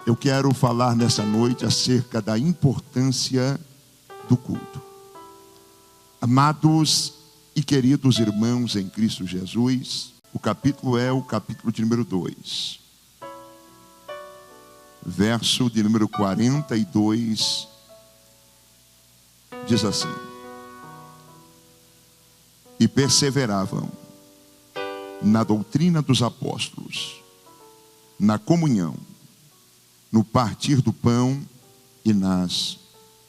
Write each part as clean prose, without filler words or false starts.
Eu quero falar nessa noite acerca da importância do culto. Amados e queridos irmãos em Cristo Jesus, o capítulo é o capítulo de número 2. Verso de número 42, diz assim: E perseveravam na doutrina dos apóstolos, na comunhão, no partir do pão e nas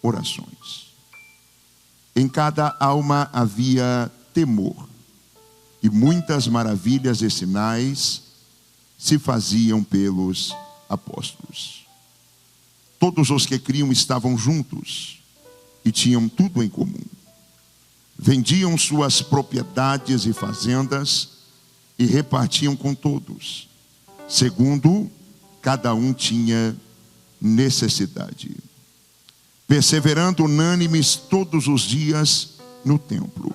orações. Em cada alma havia temor, e muitas maravilhas e sinais se faziam pelos apóstolos. Todos os que criam estavam juntos e tinham tudo em comum. Vendiam suas propriedades e fazendas e repartiam com todos, segundo cada um tinha necessidade. Perseverando unânimes todos os dias no templo,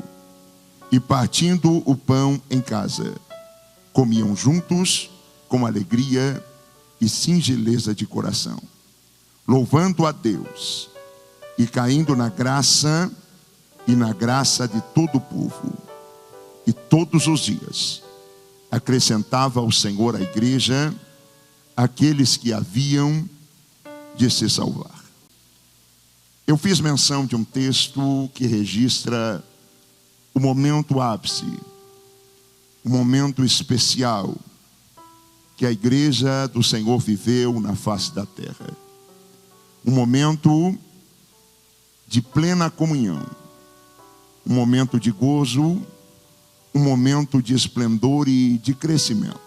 e partindo o pão em casa, comiam juntos com alegria e singeleza de coração, louvando a Deus e caindo na graça de todo o povo. E todos os dias acrescentava ao Senhor à igreja aqueles que haviam de se salvar. Eu fiz menção de um texto que registra o momento ápice, o momento especial que a igreja do Senhor viveu na face da terra. Um momento de plena comunhão, um momento de gozo, um momento de esplendor e de crescimento.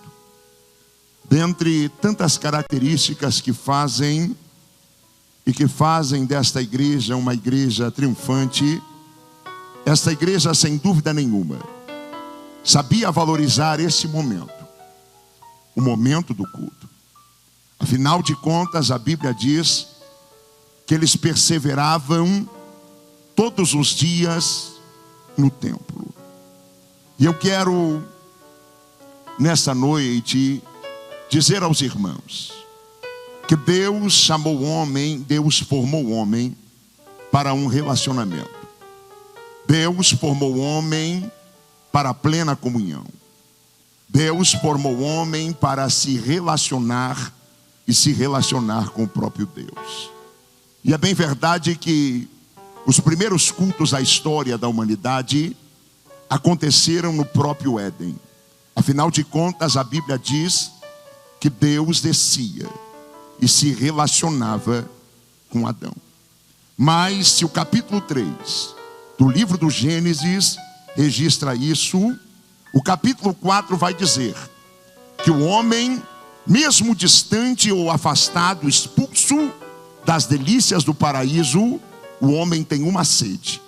Dentre tantas características que fazem desta igreja uma igreja triunfante, esta igreja, sem dúvida nenhuma, sabia valorizar esse momento, o momento do culto. Afinal de contas, a Bíblia diz que eles perseveravam todos os dias no templo. E eu quero, nessa noite, dizer aos irmãos que Deus chamou o homem, Deus formou o homem para um relacionamento. Deus formou o homem para a plena comunhão. Deus formou o homem para se relacionar e se relacionar com o próprio Deus. E é bem verdade que os primeiros cultos da história da humanidade aconteceram no próprio Éden. Afinal de contas, a Bíblia diz que Deus descia e se relacionava com Adão. Mas se o capítulo 3 do livro do Gênesis registra isso, o capítulo 4 vai dizer que o homem, mesmo distante ou afastado, expulso das delícias do paraíso, o homem tem uma sede,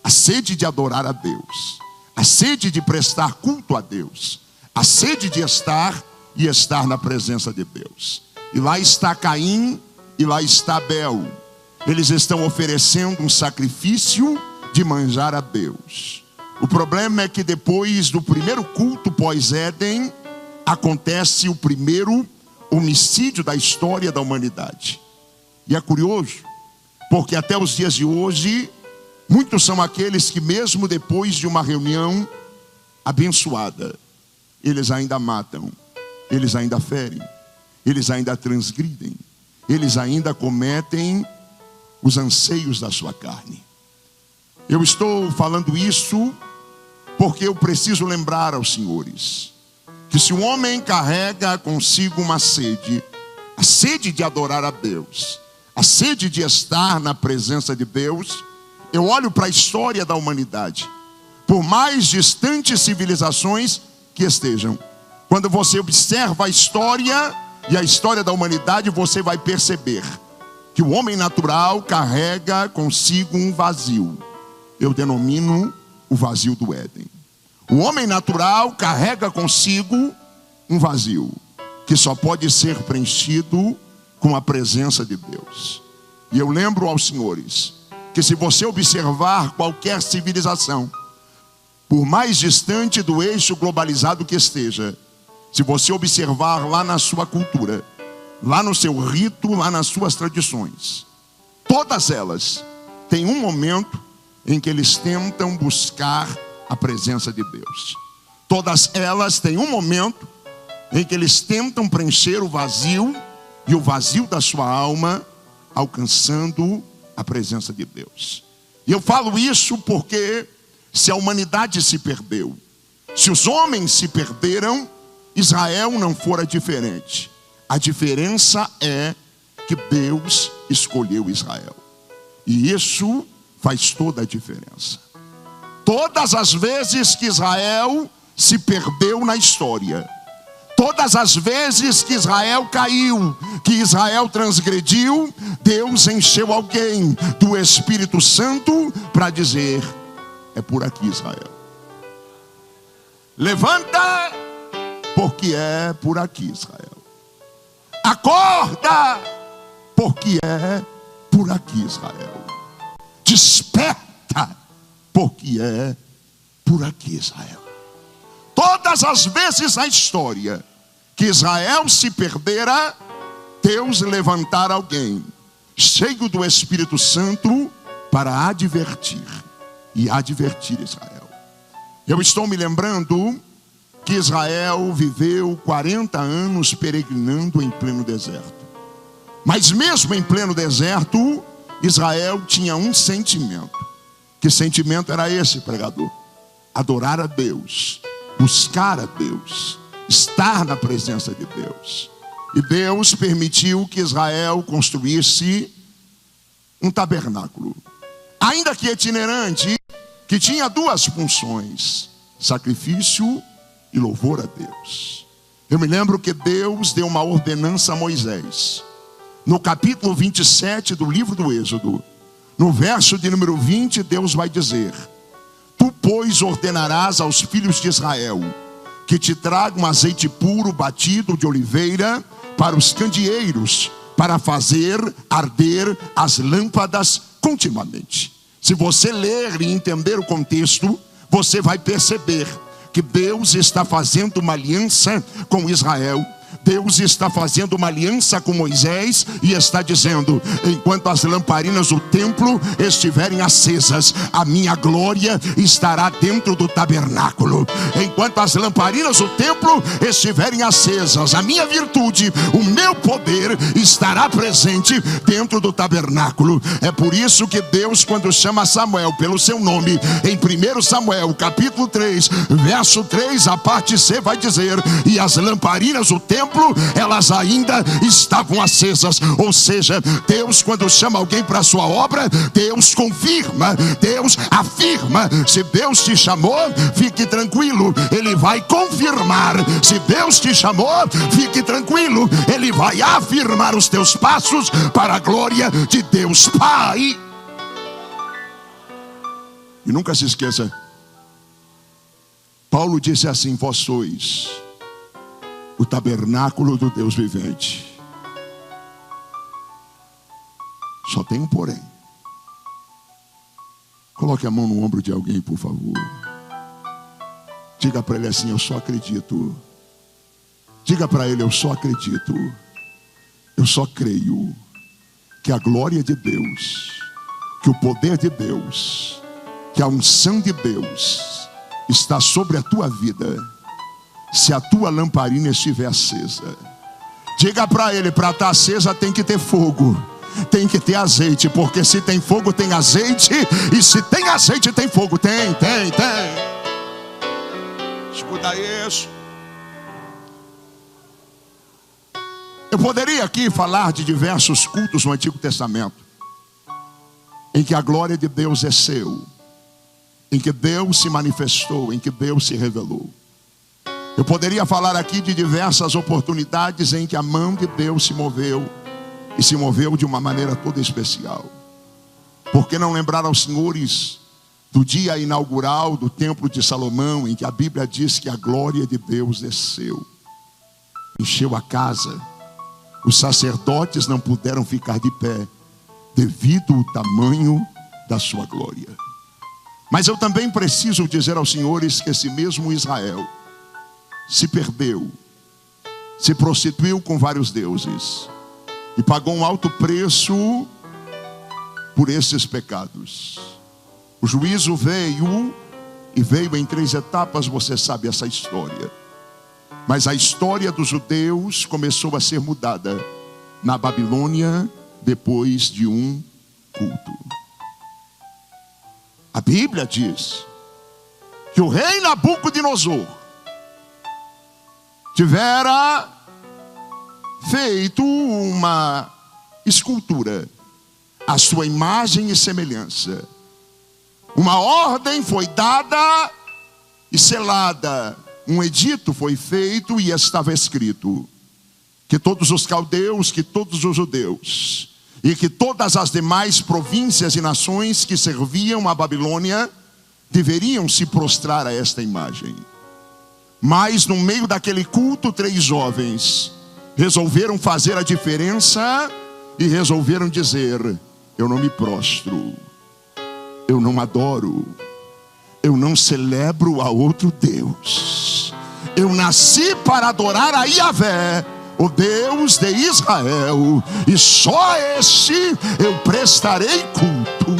a sede de adorar a Deus, a sede de prestar culto a Deus, a sede de estar na presença de Deus. E lá está Caim e lá está Abel. Eles estão oferecendo um sacrifício de manjar a Deus. O problema é que depois do primeiro culto pós-Éden, acontece o primeiro homicídio da história da humanidade. E é curioso, porque até os dias de hoje, muitos são aqueles que mesmo depois de uma reunião abençoada, eles ainda matam, eles ainda ferem, eles ainda transgridem, eles ainda cometem os anseios da sua carne. Eu estou falando isso porque eu preciso lembrar aos senhores que se o homem carrega consigo uma sede, a sede de adorar a Deus, a sede de estar na presença de Deus, eu olho para a história da humanidade, por mais distantes civilizações que estejam, quando você observa a história e a história da humanidade, você vai perceber que o homem natural carrega consigo um vazio. Eu denomino o vazio do Éden. O homem natural carrega consigo um vazio que só pode ser preenchido com a presença de Deus. E eu lembro aos senhores que se você observar qualquer civilização, por mais distante do eixo globalizado que esteja, se você observar lá na sua cultura, lá no seu rito, lá nas suas tradições. Todas elas têm um momento em que eles tentam buscar a presença de Deus. Todas elas têm um momento em que eles tentam preencher o vazio, e o vazio da sua alma, alcançando a presença de Deus. E eu falo isso porque se a humanidade se perdeu, se os homens se perderam, Israel não fora diferente. A diferença é que Deus escolheu Israel. E isso faz toda a diferença. Todas as vezes que Israel se perdeu na história, todas as vezes que Israel caiu, que Israel transgrediu, Deus encheu alguém do Espírito Santo para dizer: é por aqui, Israel. Levanta, porque é por aqui, Israel. Acorda, porque é por aqui, Israel. Desperta, porque é por aqui, Israel. Todas as vezes na história que Israel se perdera, Deus levantara alguém cheio do Espírito Santo para advertir e advertir Israel. Eu estou me lembrando que Israel viveu 40 anos peregrinando em pleno deserto. Mas mesmo em pleno deserto, Israel tinha um sentimento. Que sentimento era esse, pregador? Adorar a Deus, buscar a Deus, estar na presença de Deus. E Deus permitiu que Israel construísse um tabernáculo, ainda que itinerante, que tinha duas funções: sacrifício e louvor a Deus. Eu me lembro que Deus deu uma ordenança a Moisés, no capítulo 27 do livro do Êxodo, no verso de número 20, Deus vai dizer: tu, pois, ordenarás aos filhos de Israel que te tragam azeite puro batido de oliveira para os candeeiros, para fazer arder as lâmpadas continuamente. Se você ler e entender o contexto, você vai perceber que Deus está fazendo uma aliança com Israel. Deus está fazendo uma aliança com Moisés e está dizendo: enquanto as lamparinas do templo estiverem acesas, a minha glória estará dentro do tabernáculo. Enquanto as lamparinas do templo estiverem acesas, a minha virtude, o meu poder estará presente dentro do tabernáculo. É por isso que Deus, quando chama Samuel pelo seu nome, em 1 Samuel capítulo 3, verso 3, a parte C vai dizer: e as lamparinas do templo, elas ainda estavam acesas. Ou seja, Deus, quando chama alguém para a sua obra, Deus confirma, Deus afirma. Se Deus te chamou, fique tranquilo, Ele vai confirmar. Se Deus te chamou, fique tranquilo, Ele vai afirmar os teus passos para a glória de Deus Pai. E nunca se esqueça, Paulo disse assim: vós sois o tabernáculo do Deus vivente. Só tem um porém. Coloque a mão no ombro de alguém, por favor. Diga para ele assim: eu só acredito. Diga para ele: eu só acredito. Eu só creio que a glória de Deus, que o poder de Deus, que a unção de Deus está sobre a tua vida. Se a tua lamparina estiver acesa, diga para ele: para estar acesa tem que ter fogo, tem que ter azeite, porque se tem fogo tem azeite, e se tem azeite tem fogo. Tem. Escuta isso. Eu poderia aqui falar de diversos cultos no Antigo Testamento, em que a glória de Deus desceu, em que Deus se manifestou, em que Deus se revelou. Eu poderia falar aqui de diversas oportunidades em que a mão de Deus se moveu, e se moveu de uma maneira toda especial. Por que não lembrar aos senhores do dia inaugural do templo de Salomão, em que a Bíblia diz que a glória de Deus desceu, encheu a casa. Os sacerdotes não puderam ficar de pé devido ao tamanho da sua glória. Mas eu também preciso dizer aos senhores que esse mesmo Israel se perdeu se prostituiu com vários deuses e pagou um alto preço por esses pecados. O juízo veio, e veio em 3 etapas, você sabe essa história. Mas a história dos judeus começou a ser mudada na Babilônia depois de um culto. A Bíblia diz que o rei Nabucodonosor tivera feito uma escultura à sua imagem e semelhança. Uma ordem foi dada e selada. Um edito foi feito e estava escrito que todos os caldeus, que todos os judeus e que todas as demais províncias e nações que serviam a Babilônia deveriam se prostrar a esta imagem. Mas no meio daquele culto, 3 jovens resolveram fazer a diferença e resolveram dizer: eu não me prostro, eu não adoro, eu não celebro a outro Deus. Eu nasci para adorar a Yahvé, o Deus de Israel, e só a este eu prestarei culto.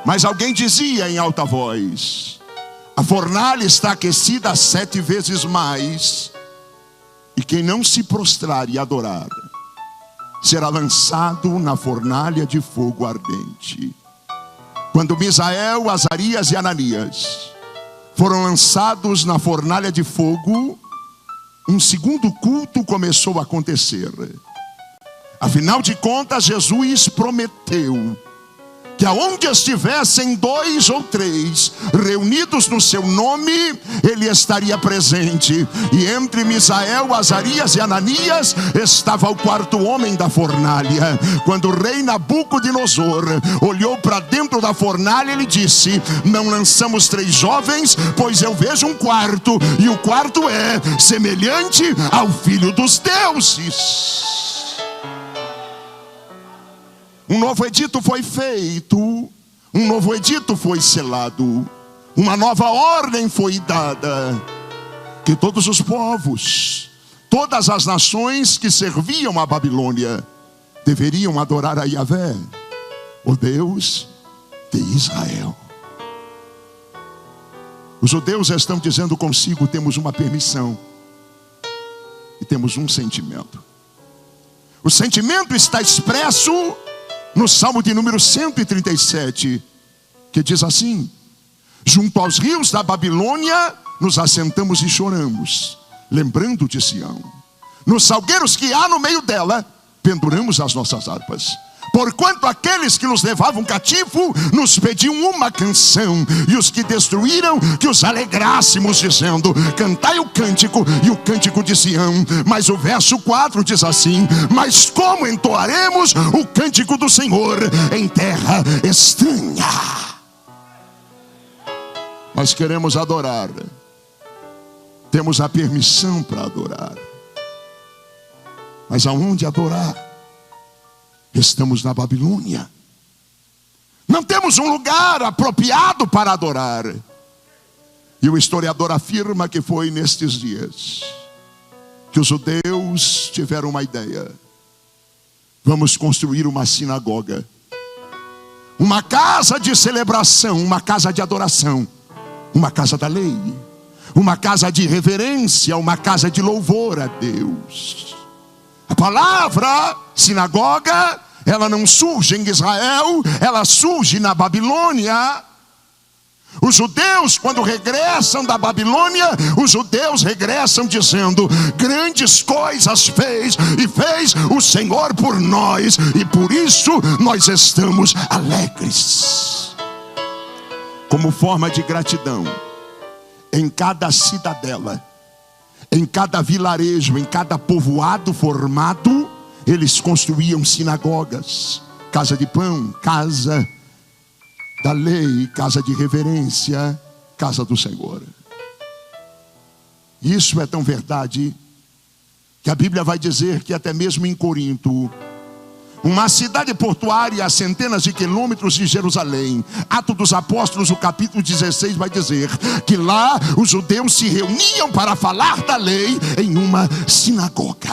Mas alguém dizia em alta voz: a fornalha está aquecida 7 vezes mais, e quem não se prostrar e adorar será lançado na fornalha de fogo ardente. Quando Misael, Azarias e Ananias foram lançados na fornalha de fogo, um segundo culto começou a acontecer. Afinal de contas, Jesus prometeu que aonde estivessem 2 ou 3 reunidos no seu nome, ele estaria presente. E entre Misael, Azarias e Ananias estava o 4º homem da fornalha. Quando o rei Nabucodonosor olhou para dentro da fornalha, ele disse: não lançamos 3 jovens, pois eu vejo um 4º, e o 4º é semelhante ao Filho dos deuses. Um novo edito foi feito, um novo edito foi selado, uma nova ordem foi dada, que todos os povos, todas as nações que serviam a Babilônia deveriam adorar a Yahvé, o Deus de Israel. Os judeus estão dizendo consigo: temos uma permissão e temos um sentimento. O sentimento está expresso no Salmo de número 137, que diz assim: junto aos rios da Babilônia nos assentamos e choramos, lembrando de Sião. Nos salgueiros que há no meio dela penduramos as nossas harpas. Porquanto aqueles que nos levavam cativo nos pediam uma canção, e os que destruíram que os alegrássemos, dizendo: cantai o cântico e o cântico de Sião. Mas o verso 4 diz assim: mas como entoaremos o cântico do Senhor em terra estranha? Nós queremos adorar, temos a permissão para adorar, mas aonde adorar? Estamos na Babilônia. Não temos um lugar apropriado para adorar. E o historiador afirma que foi nestes dias que os judeus tiveram uma ideia: vamos construir uma sinagoga, uma casa de celebração, uma casa de adoração, uma casa da lei, uma casa de reverência, uma casa de louvor a Deus. A palavra sinagoga, ela não surge em Israel, ela surge na Babilônia. Os judeus, quando regressam da Babilônia, os judeus regressam dizendo: grandes coisas fez, e fez o Senhor por nós, e por isso nós estamos alegres. Como forma de gratidão, em cada cidadela, em cada vilarejo, em cada povoado formado, eles construíam sinagogas, casa de pão, casa da lei, casa de reverência, casa do Senhor. Isso é tão verdade que a Bíblia vai dizer que até mesmo em Corinto, Uma cidade portuária a centenas de quilômetros de Jerusalém. Atos dos Apóstolos, o capítulo 16 vai dizer que lá os judeus se reuniam para falar da lei em uma sinagoga.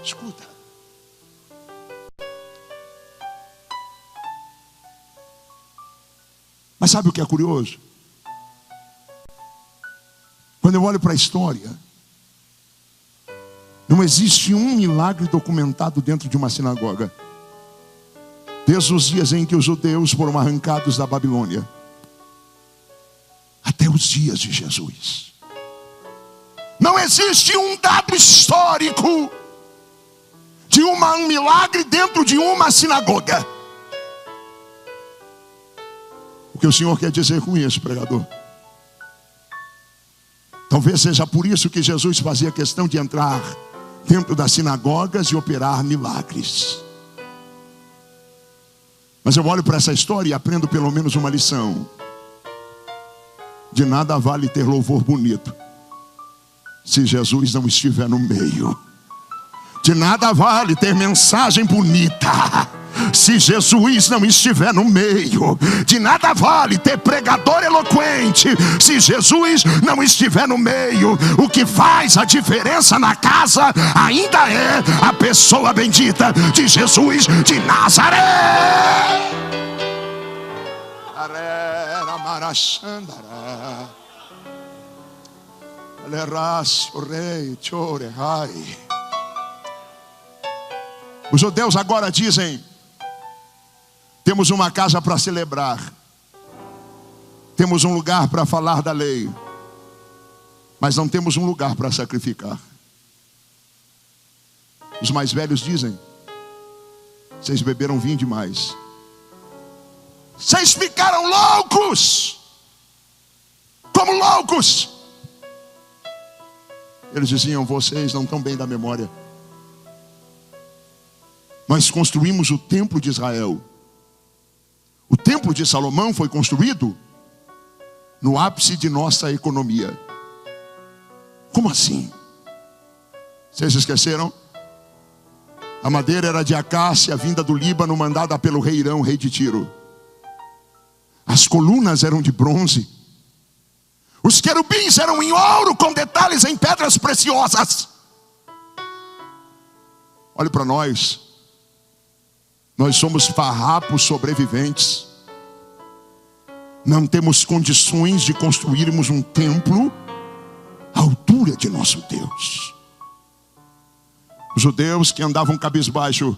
Escuta. Mas sabe o que é curioso? Quando eu olho para a história, não existe um milagre documentado dentro de uma sinagoga. Desde os dias em que os judeus foram arrancados da Babilônia até os dias de Jesus. Não existe um dado histórico de um milagre dentro de uma sinagoga. O que o Senhor quer dizer com isso, pregador? Talvez seja por isso que Jesus fazia questão de entrar dentro das sinagogas e operar milagres. Mas eu olho para essa história e aprendo pelo menos uma lição. De nada vale ter louvor bonito se Jesus não estiver no meio. De nada vale ter mensagem bonita se Jesus não estiver no meio. De nada vale ter pregador eloquente se Jesus não estiver no meio. O que faz a diferença na casa ainda é a pessoa bendita de Jesus de Nazaré. Os judeus agora dizem: temos uma casa para celebrar, temos um lugar para falar da lei, mas não temos um lugar para sacrificar. Os mais velhos dizem: vocês beberam vinho demais, vocês ficaram loucos, como loucos. Eles diziam: vocês não estão bem da memória. Nós construímos o templo de Israel. O templo de Salomão foi construído no ápice de nossa economia. Como assim? Vocês esqueceram? A madeira era de acácia, vinda do Líbano, mandada pelo rei Irão, rei de Tiro. As colunas eram de bronze. Os querubins eram em ouro, com detalhes em pedras preciosas. Olhe para nós. Nós somos farrapos sobreviventes. Não temos condições de construirmos um templo à altura de nosso Deus. Os judeus que andavam cabisbaixo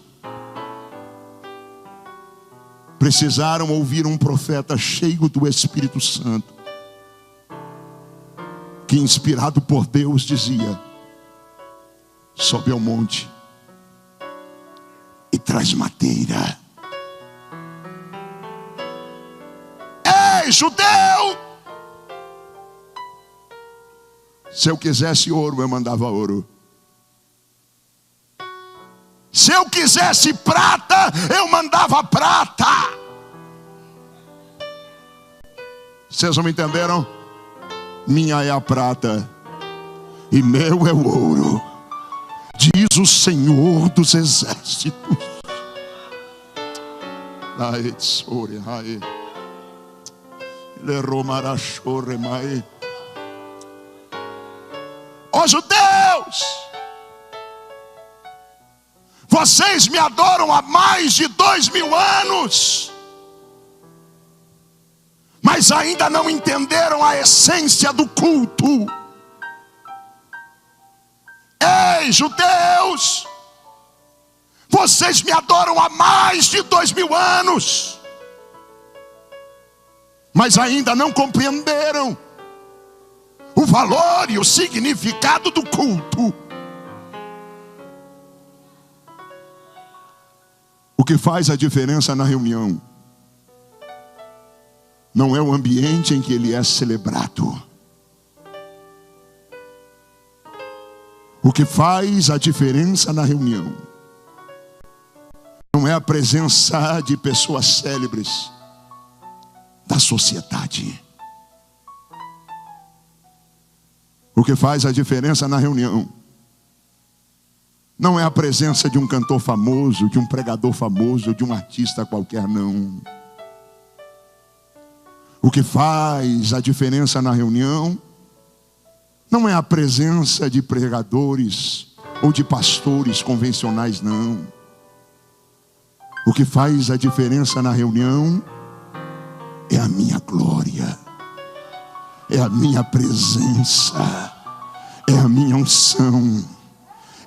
precisaram ouvir um profeta cheio do Espírito Santo, que inspirado por Deus dizia: sobe ao monte e traz madeira. Ei, judeu! Se eu quisesse ouro, eu mandava ouro. Se eu quisesse prata, eu mandava prata. Vocês não me entenderam? Minha é a prata e meu é o ouro, diz o Senhor dos exércitos. Ó judeus, vocês me adoram há mais de 2000 anos, mas ainda não entenderam a essência do culto. Ei, judeus, vocês me adoram há mais de 2000 anos, mas ainda não compreenderam o valor e o significado do culto. O que faz a diferença na reunião não é o ambiente em que ele é celebrado. O que faz a diferença na reunião não é a presença de pessoas célebres da sociedade. O que faz a diferença na reunião Não é a presença de um cantor famoso, de um pregador famoso, de um artista qualquer, não. O que faz a diferença na reunião não é a presença de pregadores ou de pastores convencionais, não. O que faz a diferença na reunião é a minha glória, é a minha presença, é a minha unção,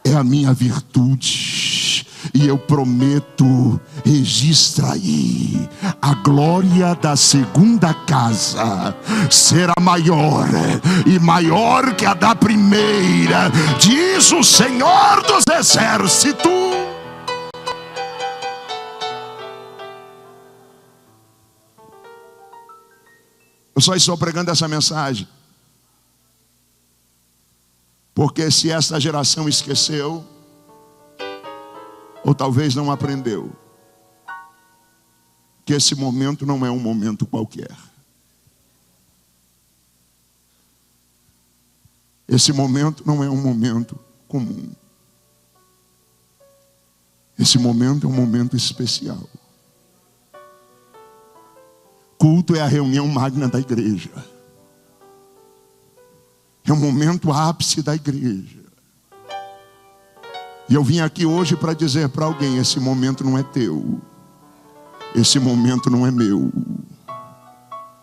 é a minha virtude. E eu prometo, registra aí, a glória da segunda casa será maior e maior que a da primeira, diz o Senhor dos Exércitos. Eu só estou pregando essa mensagem porque se essa geração esqueceu, ou talvez não aprendeu, que esse momento não é um momento qualquer. Esse momento não é um momento comum. Esse momento é um momento especial. Culto é a reunião magna da igreja. É um momento ápice da igreja. E eu vim aqui hoje para dizer para alguém: esse momento não é teu. Esse momento não é meu.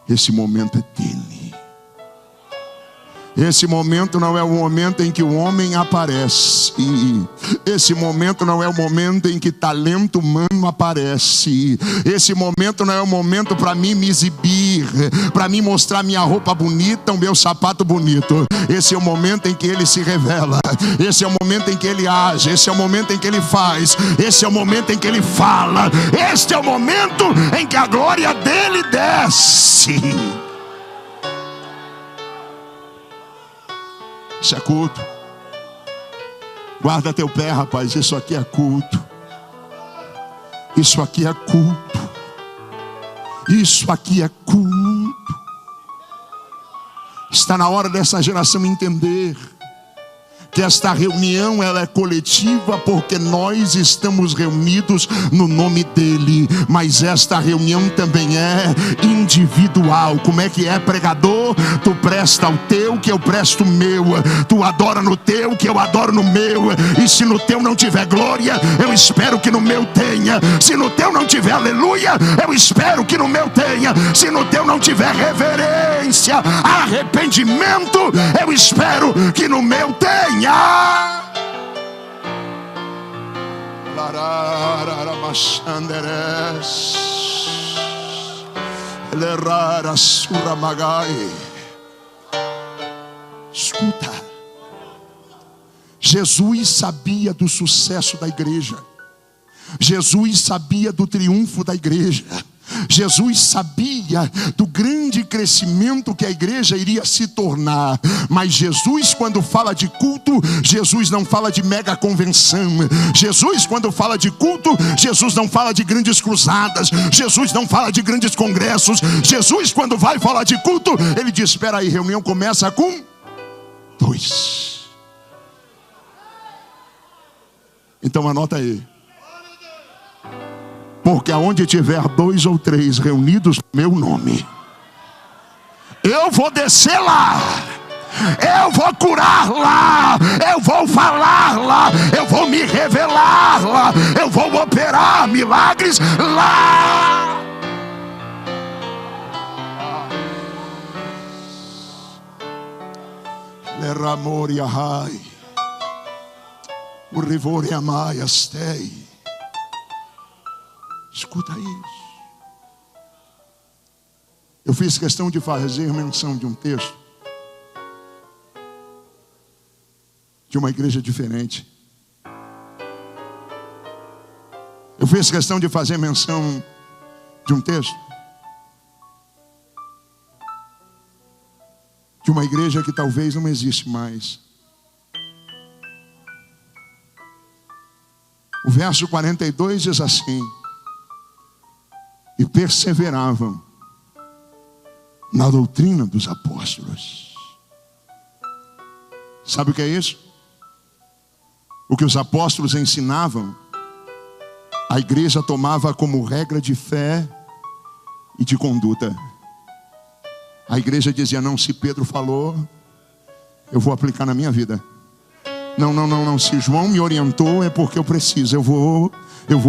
Esse momento é dele. Esse momento não é o momento em que o homem aparece. Esse momento não é o momento em que talento humano aparece. Esse momento não é o momento para mim me exibir, para mim mostrar minha roupa bonita, o meu sapato bonito. Esse é o momento em que ele se revela. Esse é o momento em que ele age. Esse é o momento em que ele faz. Esse é o momento em que ele fala. Este é o momento em que a glória dele desce. Isso é culto. Guarda teu pé, rapaz. Isso aqui é culto. Isso aqui é culto. Isso aqui é culto. Está na hora dessa geração entender que esta reunião ela é coletiva porque nós estamos reunidos no nome dele, mas esta reunião também é individual. Como é que é, pregador? Tu presta o teu que eu presto o meu, tu adora no teu que eu adoro no meu, e se no teu não tiver glória, eu espero que no meu tenha. Se no teu não tiver aleluia, eu espero que no meu tenha. Se no teu não tiver reverência, arrependimento, eu espero que no meu tenha. Escuta, Jesus sabia do sucesso da igreja. Jesus sabia do triunfo da igreja. Jesus sabia do grande crescimento que a igreja iria se tornar. Mas Jesus, quando fala de culto, Jesus não fala de mega convenção. Jesus, quando fala de culto, Jesus não fala de grandes cruzadas. Jesus não fala de grandes congressos. Jesus, quando vai falar de culto, ele diz: espera aí, reunião começa com 2. Então anota aí. Porque aonde tiver 2 ou 3 reunidos no meu nome, eu vou descer lá, eu vou curar lá, eu vou falar lá, eu vou me revelar lá, eu vou operar milagres lá. Leramori ahai, o rivore amai astei. Escuta isso. Eu fiz questão de fazer menção de um texto de uma igreja diferente. Eu fiz questão de fazer menção de um texto de uma igreja que talvez não existe mais. O verso 42 diz assim: e perseveravam na doutrina dos apóstolos. Sabe o que é isso? o que os apóstolos ensinavam, a igreja tomava como regra de fé e de conduta. A igreja dizia: não, se Pedro falou, eu vou aplicar na minha vida. Não, se João me orientou é porque eu preciso, eu vou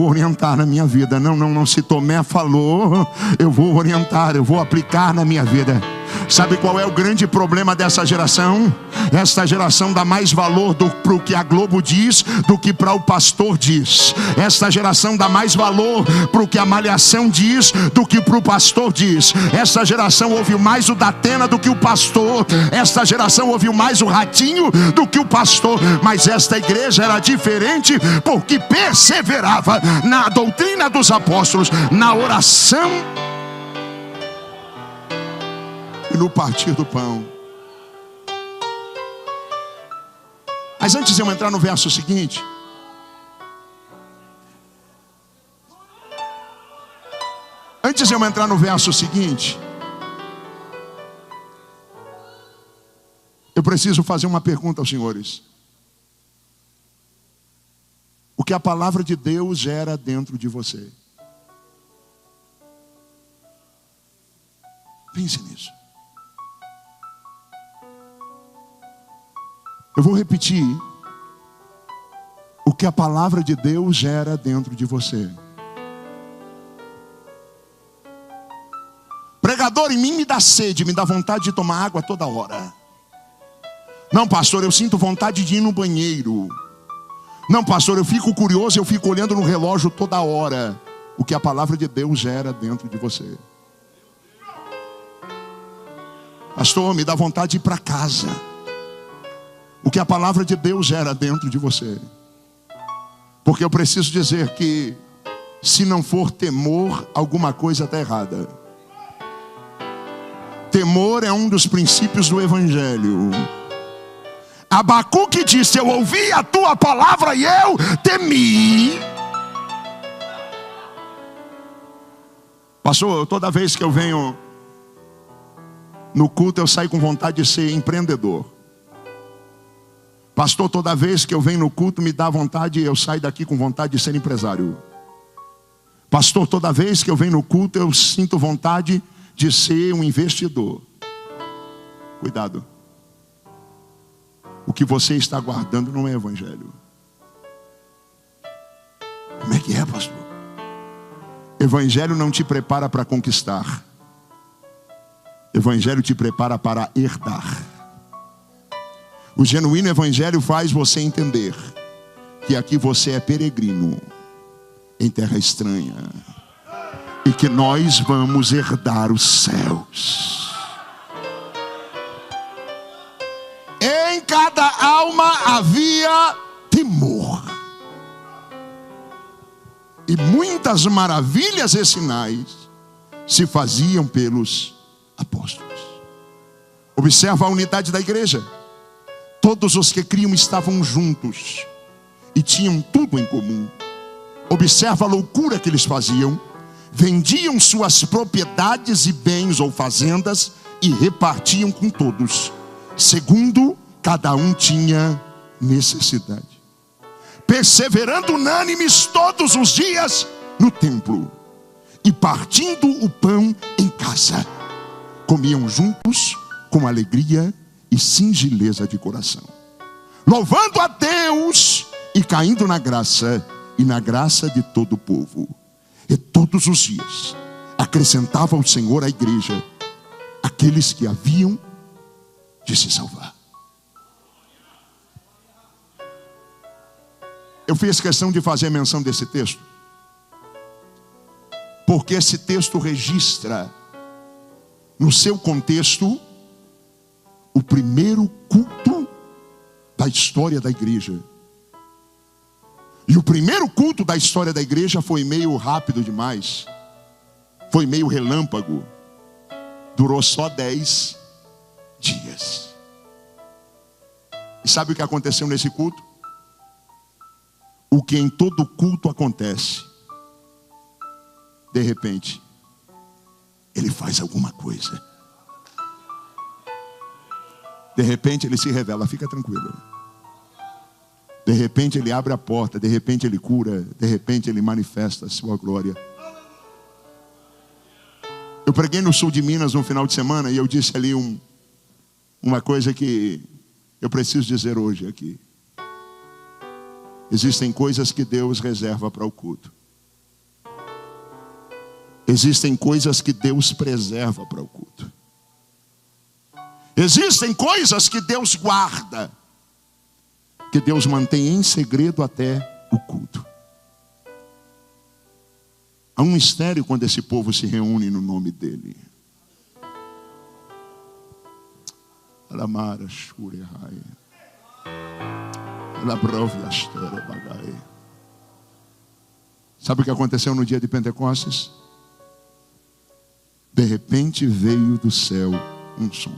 orientar na minha vida. Não, se Tomé falou, eu vou orientar, eu vou aplicar na minha vida. Sabe qual é o grande problema dessa geração? Esta geração dá mais valor para o que a Globo diz do que para o pastor diz. Esta geração dá mais valor para o que a Malhação diz do que para o pastor diz. Esta geração ouviu mais o Datena do que o pastor. Esta geração ouviu mais o Ratinho do que o pastor. Mas esta igreja era diferente, porque perseverava na doutrina dos apóstolos, na oração e no partir do pão. Mas antes de eu entrar no verso seguinte, eu preciso fazer uma pergunta aos senhores. O que a palavra de Deus gera dentro de você? Pense nisso. Eu vou repetir. O que a palavra de Deus gera dentro de você. Pregador, em mim me dá sede, me dá vontade de tomar água toda hora. Não, pastor, eu sinto vontade de ir no banheiro. Não, pastor, eu fico curioso, eu fico olhando no relógio toda hora. O que a palavra de Deus gera dentro de você. Pastor, me dá vontade de ir para casa. O que a palavra de Deus gera dentro de você. Porque eu preciso dizer que se não for temor, alguma coisa está errada. Temor é um dos princípios do Evangelho. Abacuque disse: eu ouvi a tua palavra e eu temi. Pastor, toda vez que eu venho no culto, eu saio com vontade de ser empreendedor. Pastor, toda vez que eu venho no culto, me dá vontade, eu saio daqui com vontade de ser empresário. Pastor, toda vez que eu venho no culto, eu sinto vontade de ser um investidor. Cuidado. O que você está guardando não é evangelho. Como é que é, pastor? Evangelho não te prepara para conquistar. Evangelho te prepara para herdar. O genuíno evangelho faz você entender que aqui você é peregrino em terra estranha e que nós vamos herdar os céus. Em cada alma havia temor, e muitas maravilhas e sinais se faziam pelos apóstolos. Observa a unidade da igreja. Todos os que criam estavam juntos e tinham tudo em comum. Observa a loucura que eles faziam. Vendiam suas propriedades e bens ou fazendas e repartiam com todos, segundo cada um tinha necessidade. Perseverando unânimes todos os dias no templo e partindo o pão em casa, comiam juntos com alegria e singeleza de coração, louvando a Deus e caindo na graça e na graça de todo o povo. E todos os dias acrescentava o Senhor à igreja aqueles que haviam de se salvar. Eu fiz questão de fazer menção desse texto, porque esse texto registra no seu contexto o primeiro culto da história da igreja. E o primeiro culto da história da igreja foi meio rápido demais. Foi meio relâmpago. Durou só 10 dias. E sabe o que aconteceu nesse culto? O que em todo culto acontece. De repente, ele faz alguma coisa. De repente ele se revela. Fica tranquilo. De repente Ele abre a porta, de repente Ele cura, de repente Ele manifesta a sua glória. Eu preguei no sul de Minas no final de semana e eu disse ali uma coisa que eu preciso dizer hoje aqui. Existem coisas que Deus reserva para o culto. Existem coisas que Deus preserva para o culto. Existem coisas que Deus guarda, que Deus mantém em segredo até o culto. Há um mistério quando esse povo se reúne no nome dele. Sabe o que aconteceu no dia de Pentecostes? De repente veio do céu um som.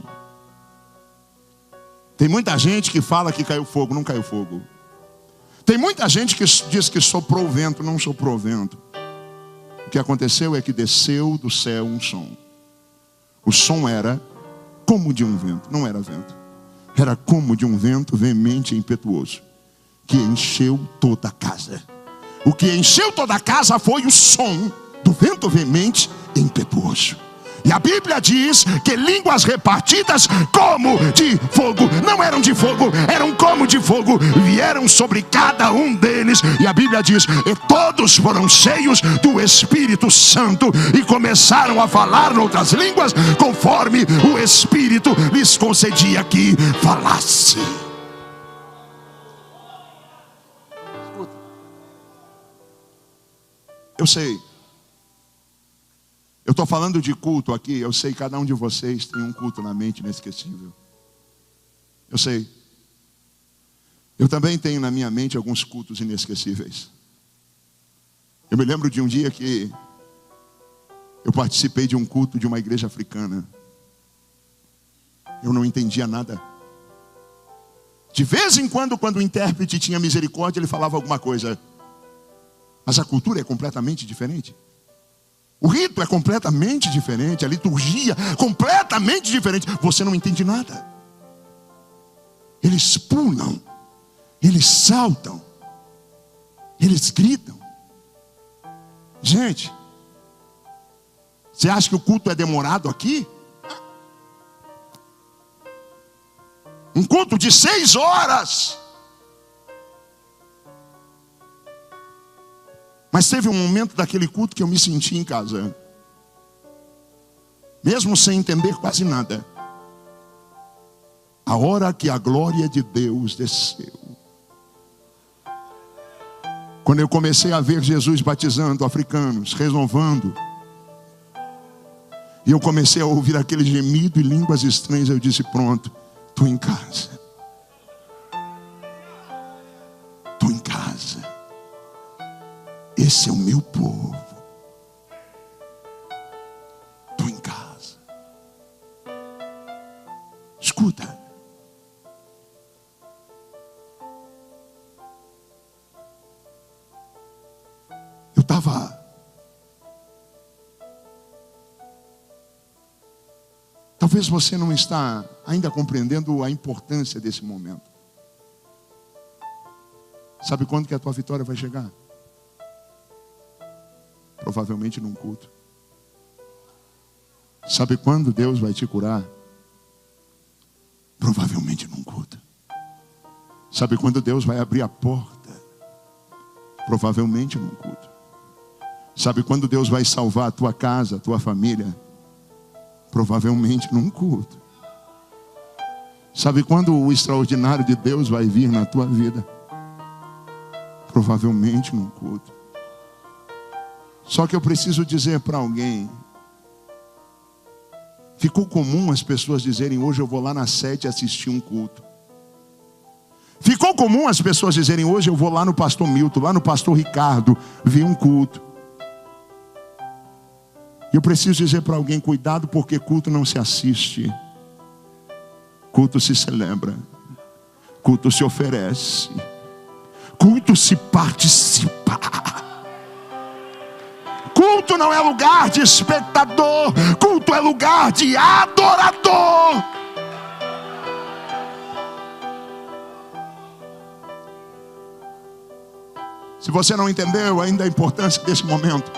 Tem muita gente que fala que caiu fogo, não caiu fogo. Tem muita gente que diz que soprou o vento, não soprou o vento. O que aconteceu é que desceu do céu um som. O som era como de um vento, não era vento. Era como de um vento veemente e impetuoso, que encheu toda a casa. O que encheu toda a casa foi o som do vento veemente e impetuoso. E a Bíblia diz que línguas repartidas como de fogo, não eram de fogo, eram como de fogo, vieram sobre cada um deles. E a Bíblia diz, e todos foram cheios do Espírito Santo e começaram a falar noutras línguas, conforme o Espírito lhes concedia que falasse. Eu sei. Eu estou falando de culto aqui. Eu sei que cada um de vocês tem um culto na mente inesquecível. Eu sei. Eu também tenho na minha mente alguns cultos inesquecíveis. Eu me lembro de um dia que eu participei de um culto de uma igreja africana. Eu não entendia nada. De vez em quando o intérprete tinha misericórdia, ele falava alguma coisa. Mas a cultura é completamente diferente. O rito é completamente diferente. A liturgia completamente diferente. Você não entende nada. Eles pulam. Eles saltam. Eles gritam. Gente, você acha que o culto é demorado aqui? Um culto de 6 horas. Mas teve um momento daquele culto que eu me senti em casa. Mesmo sem entender quase nada. A hora que a glória de Deus desceu. Quando eu comecei a ver Jesus batizando africanos, renovando. E eu comecei a ouvir aquele gemido e línguas estranhas. Eu disse, pronto, estou em casa. Estou em casa. Esse é o meu povo. Estou em casa. Escuta. Eu estava... Talvez você não está ainda compreendendo a importância desse momento. Sabe quando que a tua vitória vai chegar? Provavelmente num culto. Sabe quando Deus vai te curar? Provavelmente num culto. Sabe quando Deus vai abrir a porta? Provavelmente num culto. Sabe quando Deus vai salvar a tua casa, a tua família? Provavelmente num culto. Sabe quando o extraordinário de Deus vai vir na tua vida? Provavelmente num culto. Só que eu preciso dizer para alguém. Ficou comum as pessoas dizerem, hoje eu vou lá na sede assistir um culto. Ficou comum as pessoas dizerem, hoje eu vou lá no pastor Milton, lá no pastor Ricardo, ver um culto. E eu preciso dizer para alguém, cuidado, porque culto não se assiste. Culto se celebra. Culto se oferece. Culto se participa. Culto não é lugar de espectador. Culto é lugar de adorador. Se você não entendeu ainda a importância desse momento,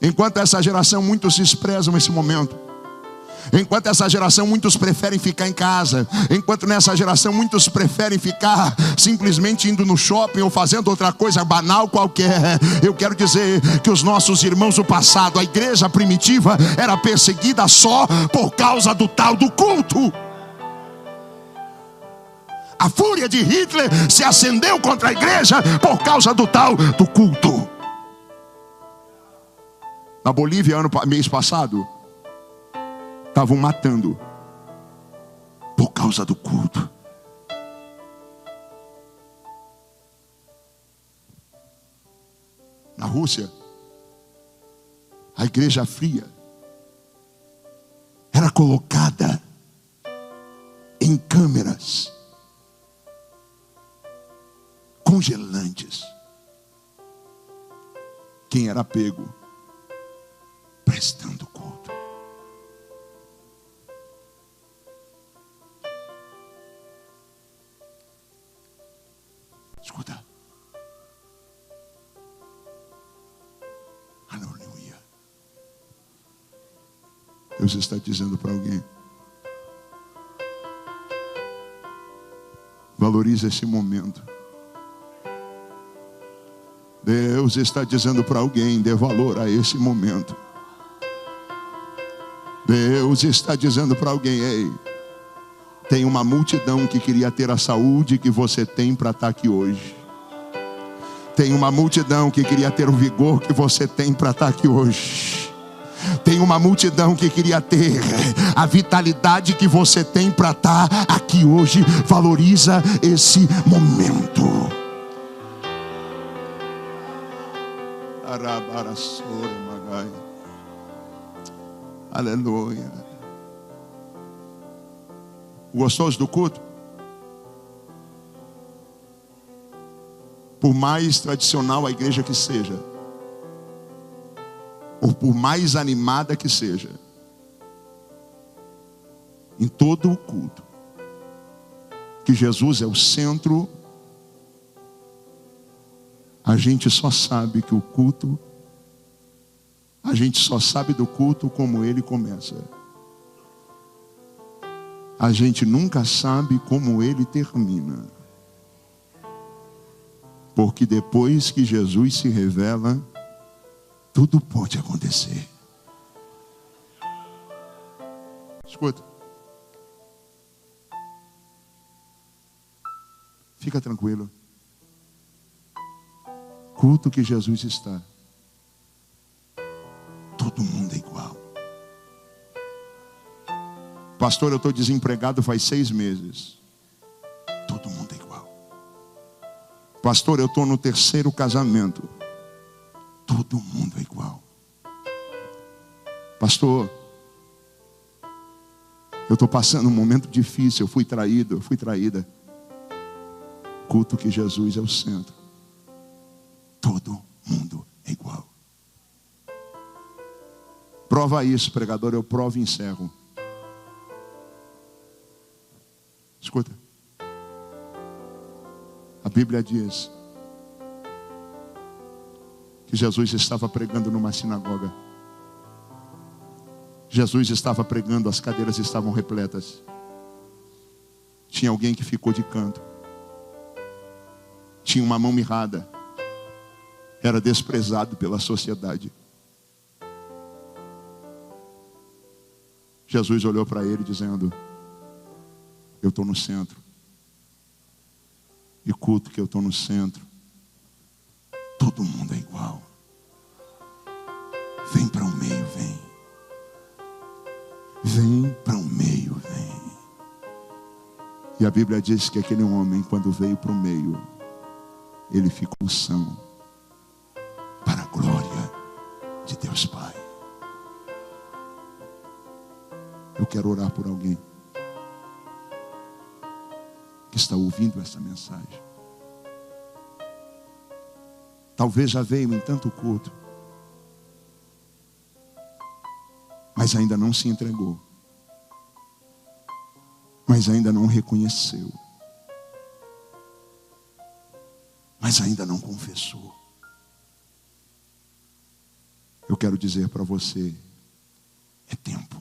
enquanto essa geração, muitos desprezam esse momento. Enquanto essa geração, muitos preferem ficar em casa. Enquanto nessa geração, muitos preferem ficar simplesmente indo no shopping ou fazendo outra coisa banal qualquer. Eu quero dizer que os nossos irmãos do passado, a igreja primitiva, era perseguida só por causa do tal do culto. A fúria de Hitler se acendeu contra a igreja por causa do tal do culto. Na Bolívia, mês passado, estavam matando por causa do culto. Na Rússia, a igreja fria era colocada em câmeras congelantes. Quem era pego prestando culto. Escuta. Aleluia. Deus está dizendo para alguém: valorize esse momento. Deus está dizendo para alguém: dê valor a esse momento. Deus está dizendo para alguém: ei, tem uma multidão que queria ter a saúde que você tem para estar aqui hoje. Tem uma multidão que queria ter o vigor que você tem para estar aqui hoje. Tem uma multidão que queria ter a vitalidade que você tem para estar aqui hoje. Valoriza esse momento. Aleluia. Gostoso do culto? Por mais tradicional a igreja que seja, ou por mais animada que seja, em todo o culto, que Jesus é o centro, a gente só sabe que o culto, a gente só sabe do culto como ele começa. A gente nunca sabe como ele termina. Porque depois que Jesus se revela, tudo pode acontecer. Escuta. Fica tranquilo. Culto que Jesus está, todo mundo é igual. Pastor, eu estou desempregado faz 6 meses. Todo mundo é igual. Pastor, eu estou no 3º casamento. Todo mundo é igual. Pastor, eu estou passando um momento difícil. Eu fui traído, eu fui traída. Culto que Jesus é o centro. Todo mundo é igual. Prova isso, pregador. Eu provo e encerro. Escuta. A Bíblia diz que Jesus estava pregando numa sinagoga. Jesus estava pregando, as cadeiras estavam repletas. Tinha alguém que ficou de canto. Tinha uma mão mirrada. Era desprezado pela sociedade. Jesus olhou para ele dizendo: eu estou no centro. E culto que eu estou no centro, todo mundo é igual. Vem para o meio, vem. Vem para o meio, vem. E a Bíblia diz que aquele homem, quando veio para o meio, ele ficou são, para a glória de Deus Pai. Eu quero orar por alguém que está ouvindo essa mensagem. Talvez já veio em tanto culto, mas ainda não se entregou, mas ainda não reconheceu mas ainda não confessou. Eu quero dizer para você, é tempo.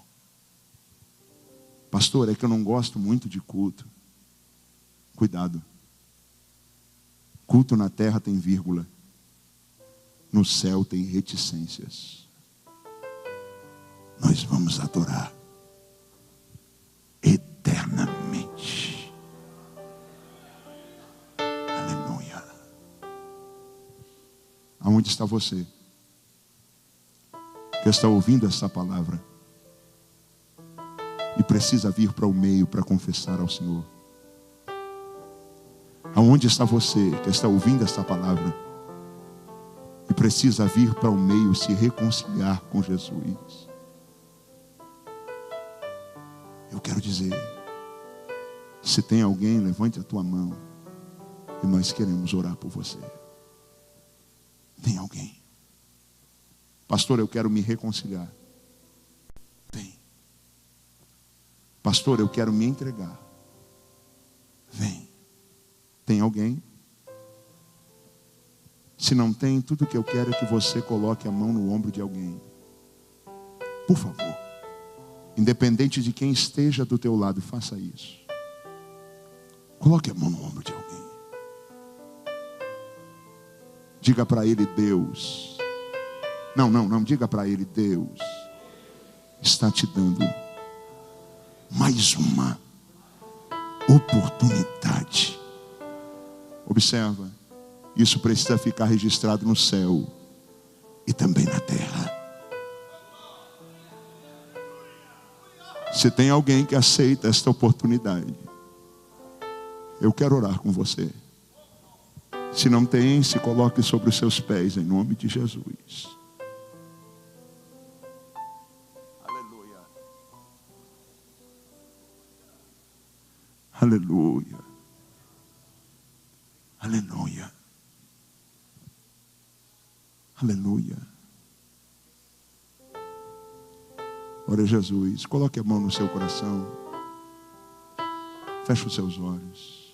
Pastor, é que eu não gosto muito de culto. Cuidado. Culto na terra tem vírgula. No céu tem reticências. Nós vamos adorar eternamente. Aleluia. Aonde está você que está ouvindo essa palavra e precisa vir para o meio para confessar ao Senhor? Aonde está você que está ouvindo essa palavra e precisa vir para o meio se reconciliar com Jesus? Eu quero dizer, se tem alguém, levante a tua mão e nós queremos orar por você. Tem alguém? Pastor, eu quero me reconciliar. Tem. Pastor, eu quero me entregar. Vem. Tem alguém? Se não tem, tudo que eu quero é que você coloque a mão no ombro de alguém. Por favor. Independente de quem esteja do teu lado, faça isso. Coloque a mão no ombro de alguém. Diga para ele, Deus. Não, diga para ele, Deus está te dando mais uma oportunidade. Observa, isso precisa ficar registrado no céu e também na terra. Se tem alguém que aceita esta oportunidade, eu quero orar com você. Se não tem, se coloque sobre os seus pés em nome de Jesus. Aleluia. Aleluia. Aleluia. Aleluia. Ora, Jesus, coloque a mão no seu coração. Feche os seus olhos.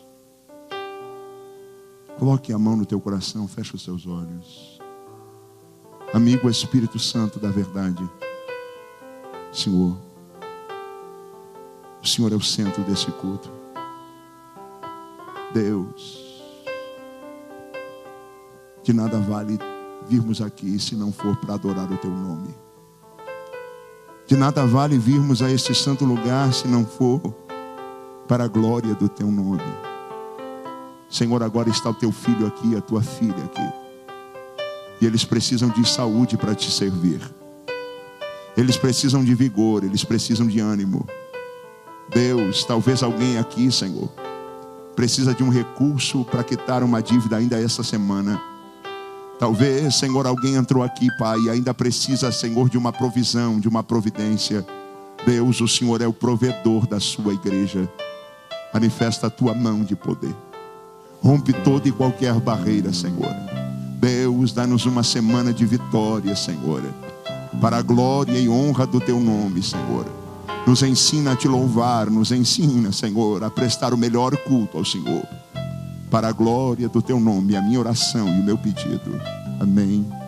Coloque a mão no teu coração, feche os seus olhos. Amigo Espírito Santo da verdade, Senhor, o Senhor é o centro desse culto. Deus, de nada vale virmos aqui se não for para adorar o teu nome. De nada vale virmos a este santo lugar se não for para a glória do teu nome. Senhor, agora está o teu filho aqui, a tua filha aqui. E eles precisam de saúde para te servir. Eles precisam de vigor, eles precisam de ânimo. Deus, talvez alguém aqui, Senhor, precisa de um recurso para quitar uma dívida ainda essa semana. Talvez, Senhor, alguém entrou aqui, Pai, e ainda precisa, Senhor, de uma provisão, de uma providência. Deus, o Senhor é o provedor da sua igreja. Manifesta a tua mão de poder. Rompe toda e qualquer barreira, Senhor. Deus, dá-nos uma semana de vitória, Senhor. Para a glória e honra do teu nome, Senhor. Nos ensina a te louvar, nos ensina, Senhor, a prestar o melhor culto ao Senhor. Para a glória do teu nome, a minha oração e o meu pedido. Amém.